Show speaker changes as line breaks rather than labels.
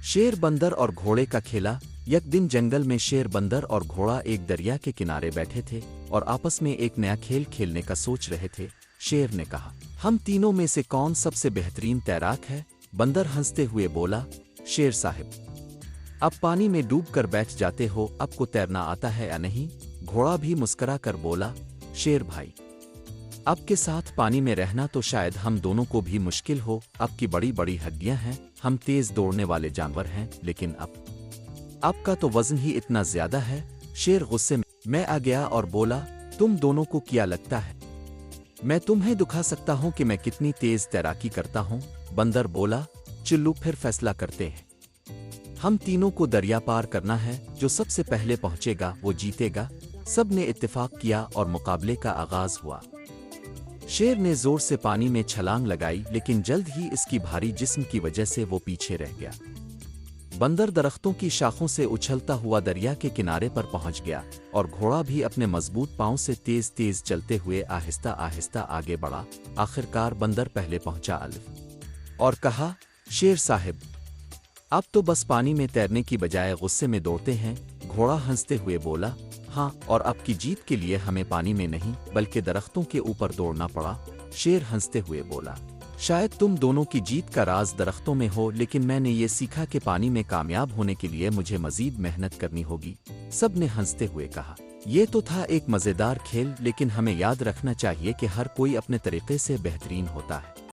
शेर बंदर और घोड़े का खेला। एक दिन जंगल में शेर बंदर और घोड़ा एक दरिया के किनारे बैठे थे और आपस में एक नया खेल खेलने का सोच रहे थे। शेर ने कहा, हम तीनों में से कौन सबसे बेहतरीन तैराक है? बंदर हंसते हुए बोला, शेर साहब, अब पानी में डूब कर बैठ जाते हो, आपको तैरना आता है या नहीं? घोड़ा भी मुस्कुरा कर बोला, शेर भाई, आपके साथ पानी में रहना तो शायद हम दोनों को भी मुश्किल हो। आपकी बड़ी बड़ी हड्डियां हैं, हम तेज दौड़ने वाले जानवर हैं, लेकिन आपका तो वजन ही इतना ज्यादा है। शेर गुस्से में आ गया और बोला, तुम दोनों को क्या लगता है मैं तुम्हें दिखा सकता हूं कि मैं कितनी तेज तैराकी करता हूं? बंदर बोला, चिल्लू, फिर फैसला करते हैं। हम तीनों को दरिया पार करना है, जो सबसे पहले पहुंचेगा वो जीतेगा। सब ने इत्तेफाक किया और मुकाबले का आगाज हुआ। शेर ने जोर से पानी में छलांग लगाई, लेकिन जल्द ही इसकी भारी जिस्म की वजह से वो पीछे रह गया। बंदर दरख्तों की शाखों से उछलता हुआ दरिया के किनारे पर पहुंच गया और घोड़ा भी अपने मजबूत पांव से तेज तेज चलते हुए आहिस्ता आहिस्ता आगे बढ़ा। आखिरकार बंदर पहले पहुंचा और कहा, शेर साहब, आप तो बस पानी में तैरने की बजाय गुस्से में दौड़ते हैं। घोड़ा हंसते हुए बोला, हाँ, और आपकी जीत के लिए हमें पानी में नहीं बल्कि दरख्तों के ऊपर दौड़ना पड़ा। शेर हंसते हुए बोला, शायद तुम दोनों की जीत का राज दरख्तों में हो, लेकिन मैंने ये सीखा कि पानी में कामयाब होने के लिए मुझे मजीद मेहनत करनी होगी। सब ने हंसते हुए कहा, ये तो था एक मजेदार खेल, लेकिन हमें याद रखना चाहिए कि हर कोई अपने तरीके से बेहतरीन होता है।